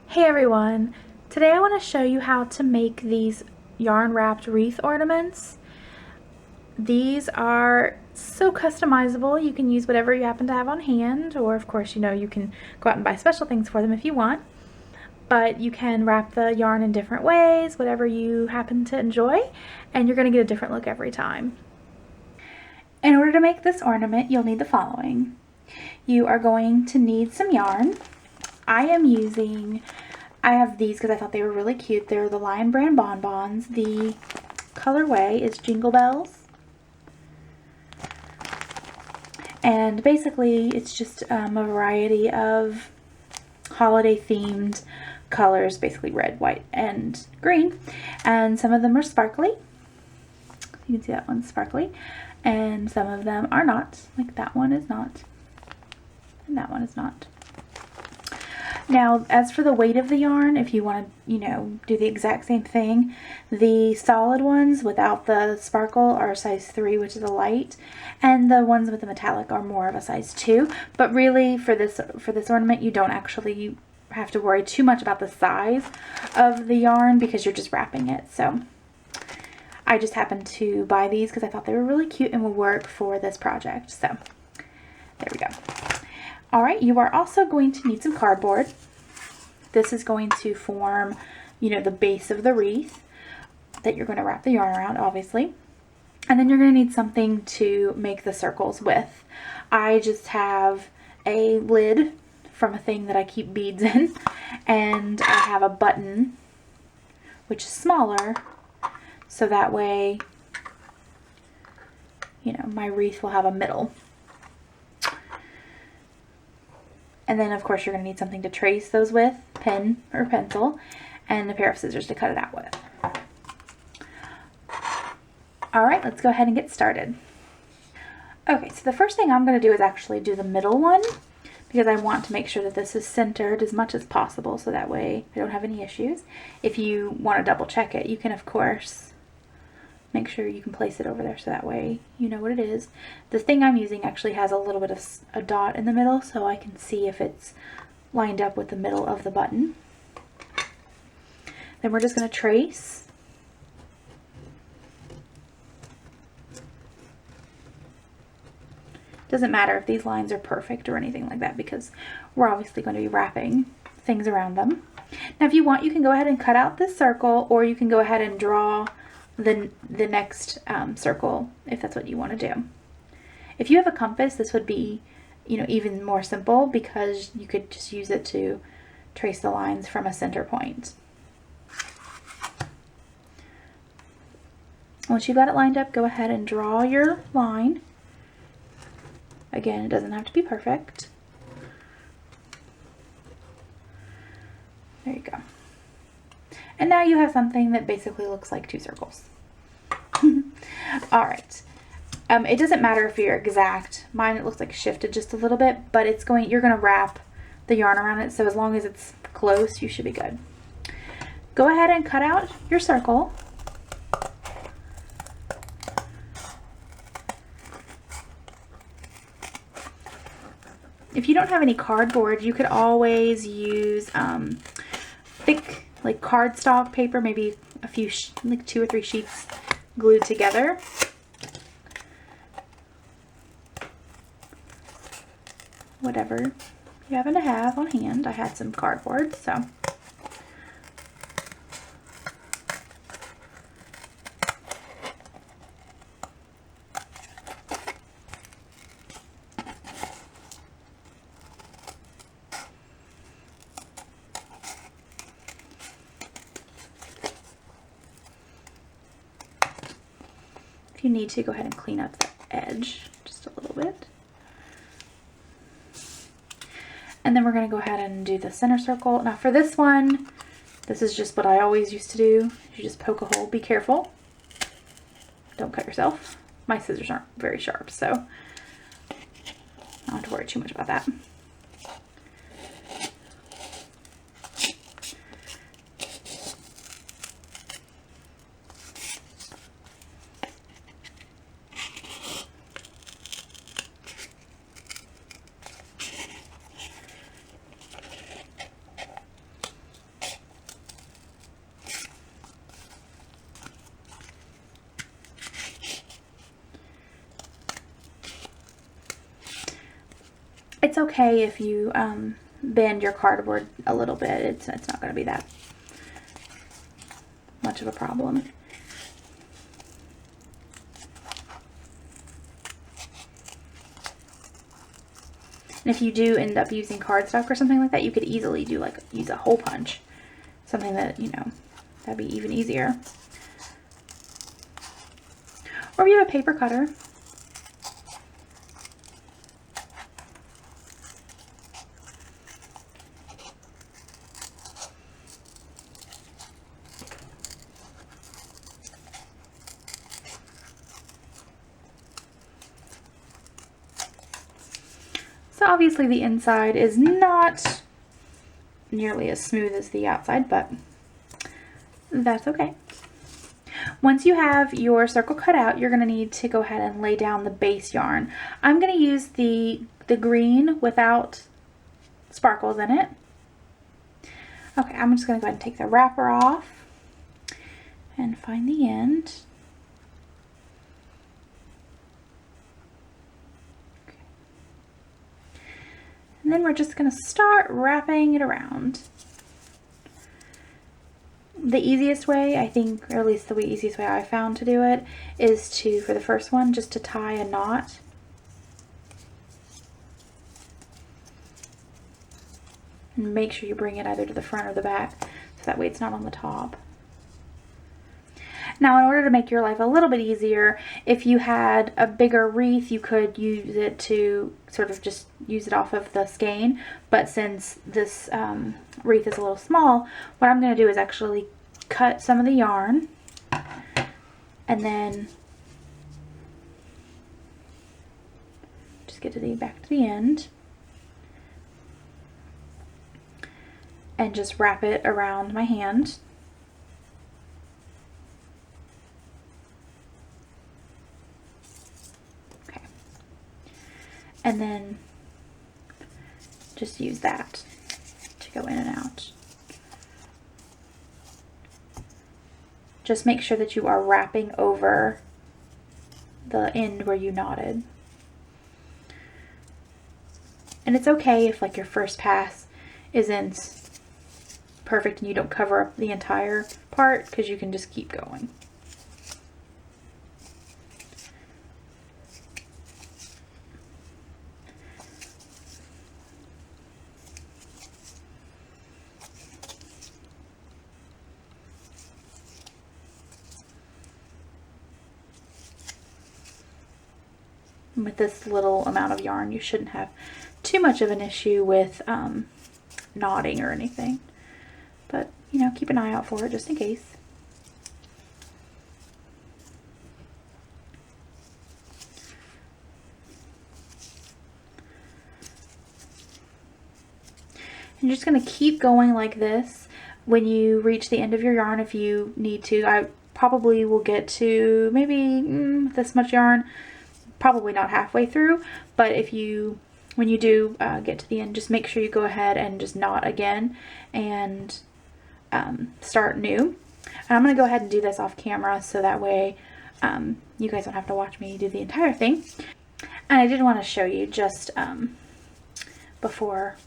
Hey everyone! Today I want to show you how to make these yarn wrapped wreath ornaments. These are so customizable. You can use whatever you happen to have on hand, or of course you can go out and buy special things for them if you want. But you can wrap the yarn in different ways, whatever you happen to enjoy, and you're going to get a different look every time. In order to make this ornament, you'll need the following. You are going to need some yarn. I have these because I thought they were really cute. They're the Lion Brand Bonbons. The colorway is Jingle Bells. And basically it's just a variety of holiday themed colors, basically red, white, and green. And some of them are sparkly. You can see that one's sparkly. And some of them are not. Like that one is not. And that one is not. Now, as for the weight of the yarn, if you want to, do the exact same thing, the solid ones without the sparkle are size 3, which is a light, and the ones with the metallic are more of a size 2. But really, for this ornament, you don't actually have to worry too much about the size of the yarn because you're just wrapping it. So I just happened to buy these because I thought they were really cute and will work for this project. So there we go. Alright, you are also going to need some cardboard. This is going to form, the base of the wreath that you're going to wrap the yarn around, obviously. And then you're going to need something to make the circles with. I just have a lid from a thing that I keep beads in, and I have a button, which is smaller, so that way, my wreath will have a middle. And then, of course, you're going to need something to trace those with, pen or pencil, and a pair of scissors to cut it out with. All right, let's go ahead and get started. Okay, so the first thing I'm going to do is actually do the middle one because I want to make sure that this is centered as much as possible so that way I don't have any issues. If you want to double check it, you can, of course, make sure you can place it over there so that way you know what it is. The thing I'm using actually has a little bit of a dot in the middle so I can see if it's lined up with the middle of the button. Then we're just going to trace. Doesn't matter if these lines are perfect or anything like that because we're obviously going to be wrapping things around them. Now if you want, you can go ahead and cut out this circle, or you can go ahead and draw the next circle if that's what you want to do. If you have a compass, this would be even more simple because you could just use it to trace the lines from a center point. Once you've got it lined up, go ahead and draw your line. Again, it doesn't have to be perfect. There you go. And now you have something that basically looks like 2 circles. All right. It doesn't matter if you're exact. Mine, it looks like shifted just a little bit, but you're going to wrap the yarn around it, so as long as it's close, you should be good. Go ahead and cut out your circle. If you don't have any cardboard, you could always use thick cardstock paper, maybe a few, 2 or 3 sheets glued together. Whatever you happen to have on hand. I had some cardboard, so. If you need to, go ahead and clean up the edge just a little bit. And then we're going to go ahead and do the center circle. Now for this one, this is just what I always used to do. You just poke a hole. Be careful. Don't cut yourself. My scissors aren't very sharp, so I don't have to worry too much about that. it's okay if you bend your cardboard a little bit. It's not going to be that much of a problem. And if you do end up using cardstock or something like that, you could easily do use a hole punch. Something that, you know, that'd be even easier. Or if you have a paper cutter. So obviously the inside is not nearly as smooth as the outside, but that's okay. Once you have your circle cut out, you're going to need to go ahead and lay down the base yarn. I'm going to use the green without sparkles in it. Okay, I'm just going to go ahead and take the wrapper off and find the end. Okay. And then we're just going to start wrapping it around. The easiest way, I think, or at least the easiest way I found to do it, is to, for the first one, just to tie a knot. And make sure you bring it either to the front or the back, so that way it's not on the top. Now, in order to make your life a little bit easier, if you had a bigger wreath, you could use it to sort of just use it off of the skein. But since this wreath is a little small, what I'm going to do is actually cut some of the yarn and then just get to the back to the end and just wrap it around my hand. Okay. And then just use that to go in and out. Just make sure that you are wrapping over the end where you knotted. And it's okay if like your first pass isn't perfect and you don't cover up the entire part, because you can just keep going. With this little amount of yarn, you shouldn't have too much of an issue with knotting or anything. But, you know, keep an eye out for it just in case. And you're just going to keep going like this. When you reach the end of your yarn, if you need to, I probably will get to maybe this much yarn. Probably not halfway through, but if you, when you do get to the end, just make sure you go ahead and just knot again and start new. And I'm going to go ahead and do this off camera so that way you guys don't have to watch me do the entire thing. And I did want to show you just before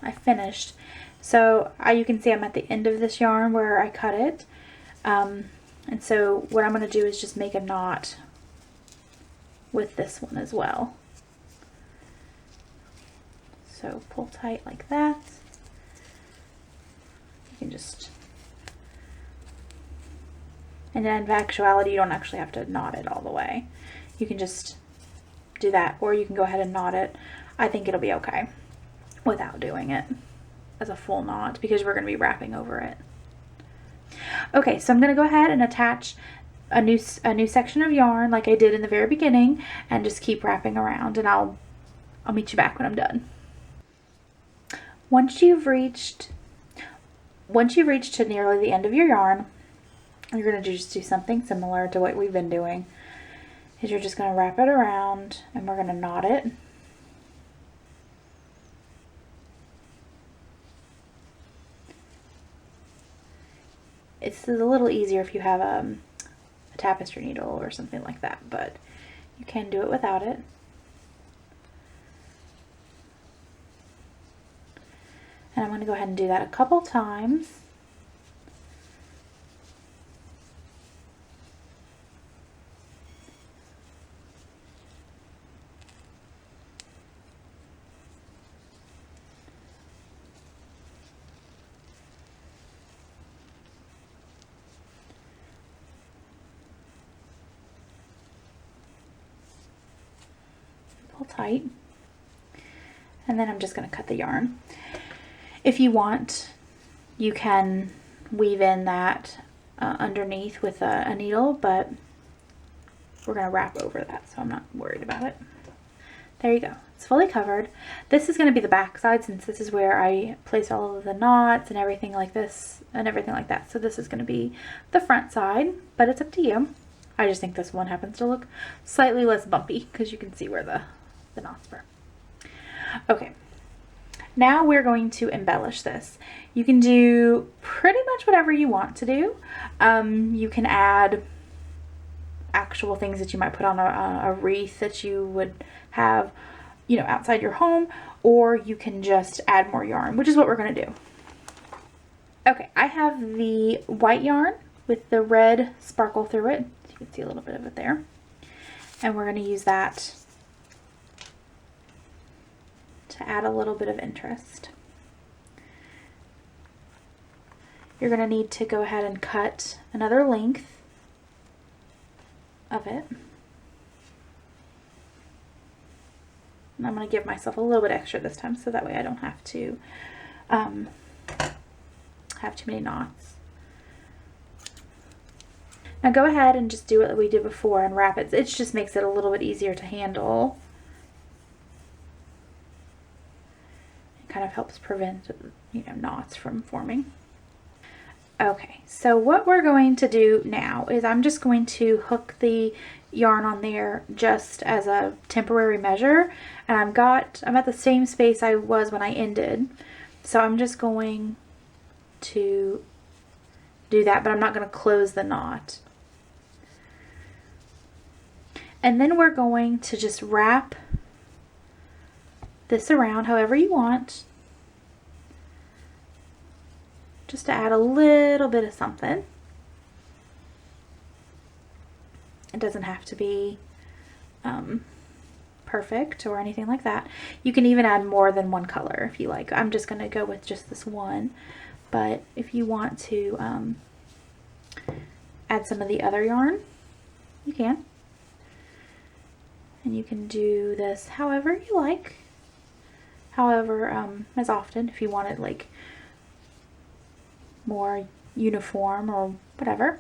I finished. So you can see I'm at the end of this yarn where I cut it. And so what I'm going to do is just make a knot with this one as well. So pull tight like that. You can just, and then in actuality you don't actually have to knot it all the way. You can just do that, or you can go ahead and knot it. I think it'll be okay without doing it as a full knot because we're going to be wrapping over it. Okay, so I'm going to go ahead and attach a new section of yarn like I did in the very beginning and just keep wrapping around, and I'll meet you back when I'm done. Once you've reached to nearly the end of your yarn, you're going to just do something similar to what we've been doing. Is you're just going to wrap it around and we're going to knot it. It's a little easier if you have a tapestry needle or something like that, but you can do it without it. And I'm going to go ahead and do that a couple times. Pull tight. And then I'm just going to cut the yarn. If you want, you can weave in that underneath with a needle, but we're going to wrap over that, so I'm not worried about it. There you go. It's fully covered. This is going to be the back side, since this is where I place all of the knots and everything like this and everything like that. So this is going to be the front side, but it's up to you. I just think this one happens to look slightly less bumpy because you can see where the knots were. Okay, now we're going to embellish this. You can do pretty much whatever you want to do. You can add actual things that you might put on a wreath that you would have, you know, outside your home, or you can just add more yarn, which is what we're going to do. Okay, I have the white yarn with the red sparkle through it. You can see a little bit of it there. And we're going to use that to add a little bit of interest. You're going to need to go ahead and cut another length of it. And I'm going to give myself a little bit extra this time, so that way I don't have to have too many knots. Now go ahead and just do what we did before and wrap it. It just makes it a little bit easier to handle. It kind of helps prevent, you know, knots from forming. Okay, so what we're going to do now is I'm just going to hook the yarn on there just as a temporary measure, and I'm at the same space I was when I ended, so I'm just going to do that, but I'm not going to close the knot. And then we're going to just wrap this around however you want, just to add a little bit of something. It doesn't have to be perfect or anything like that. You can even add more than one color if you like. I'm just going to go with just this one, but if you want to add some of the other yarn, you can. And you can do this however you like. However, as often, if you want it like more uniform or whatever.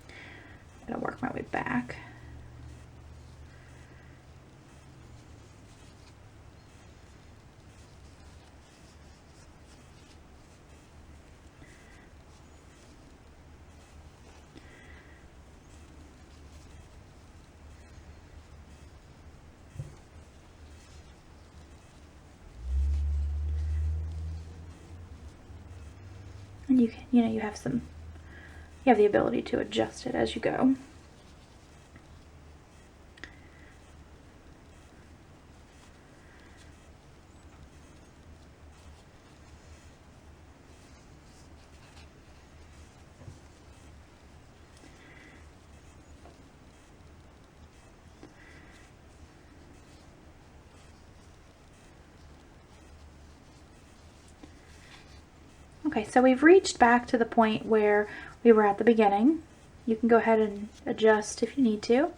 I'm going to work my way back. And you can, you know, you have the ability to adjust it as you go. Okay, so we've reached back to the point where we were at the beginning. You can go ahead and adjust if you need to,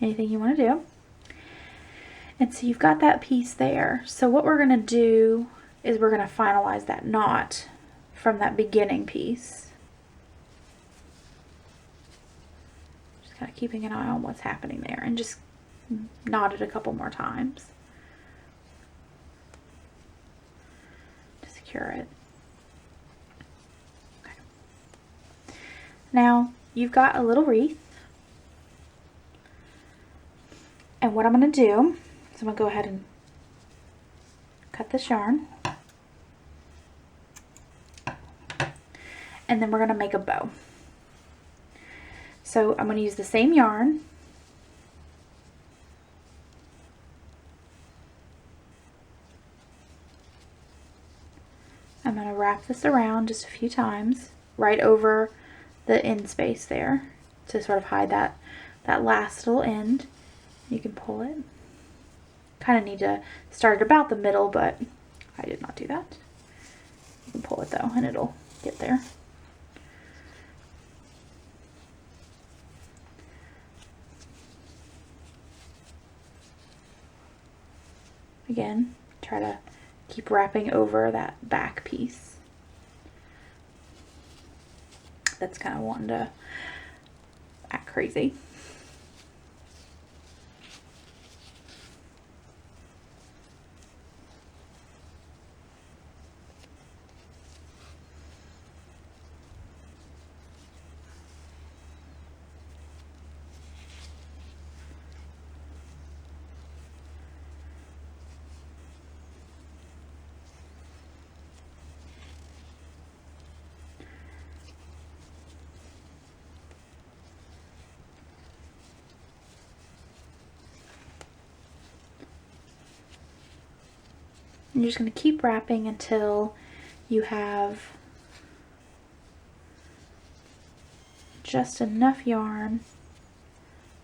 anything you want to do. And so you've got that piece there. So what we're going to do is we're going to finalize that knot from that beginning piece. Just kind of keeping an eye on what's happening there, and just knot it a couple more times to secure it. Now you've got a little wreath, and what I'm going to do is I'm going to go ahead and cut this yarn, and then we're going to make a bow. So I'm going to use the same yarn, I'm going to wrap this around just a few times right over the end space there to sort of hide that last little end. You can pull it. Kind of need to start at about the middle, but I did not do that. You can pull it though and it'll get there. Again, try to keep wrapping over that back piece. That's kind of wanting to act crazy. And you're just going to keep wrapping until you have just enough yarn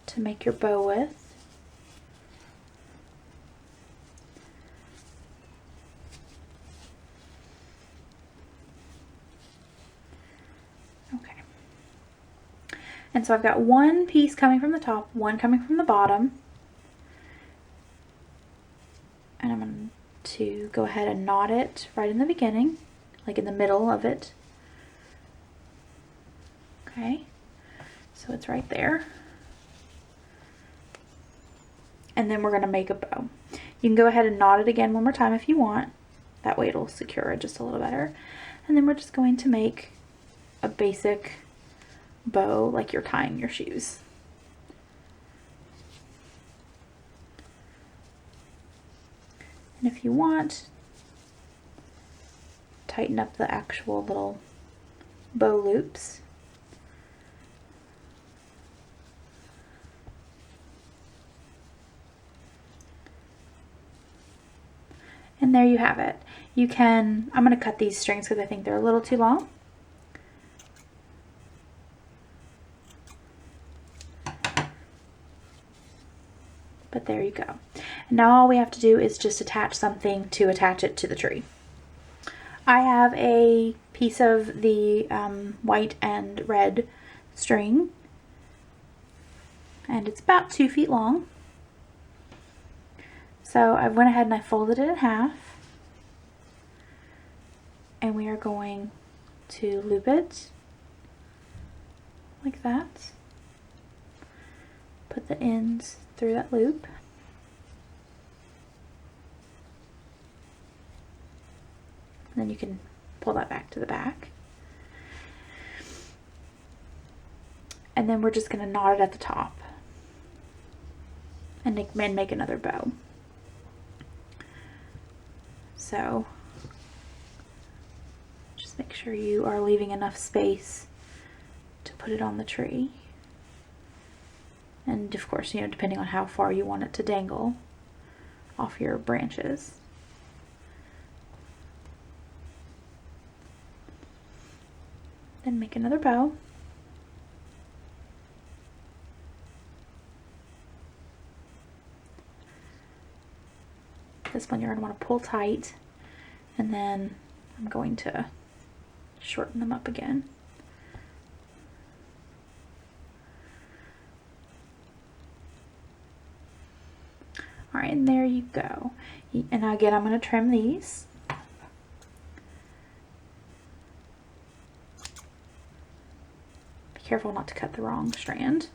to make your bow with. Okay. And so I've got one piece coming from the top, one coming from the bottom. And I'm going to go ahead and knot it right in the beginning, like in the middle of it. Okay, so it's right there. And then we're going to make a bow. You can go ahead and knot it again one more time if you want. That way it'll secure it just a little better. And then we're just going to make a basic bow like you're tying your shoes. And if you want, tighten up the actual little bow loops. And there you have it. You can, I'm going to cut these strings because I think they're a little too long. But there you go. And now all we have to do is just attach something to attach it to the tree. I have a piece of the white and red string, and it's about 2 feet long. So I went ahead and I folded it in half, and we are going to loop it like that. Put the ends through that loop. And then you can pull that back to the back. And then we're just going to knot it at the top and make another bow. So just make sure you are leaving enough space to put it on the tree. And of course, you know, depending on how far you want it to dangle off your branches. Then make another bow. This one you're going to want to pull tight, and then I'm going to shorten them up again. Alright, and there you go. And again, I'm going to trim these. Be careful not to cut the wrong strand.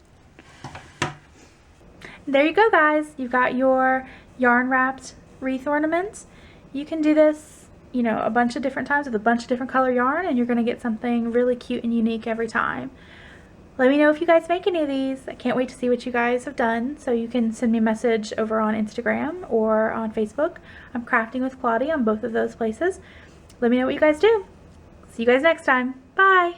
There you go, guys. You've got your yarn wrapped wreath ornaments. You can do this, you know, a bunch of different times with a bunch of different color yarn, and you're going to get something really cute and unique every time. Let me know if you guys make any of these. I can't wait to see what you guys have done. So you can send me a message over on Instagram or on Facebook. I'm Crafting with Claudia on both of those places. Let me know what you guys do. See you guys next time. Bye!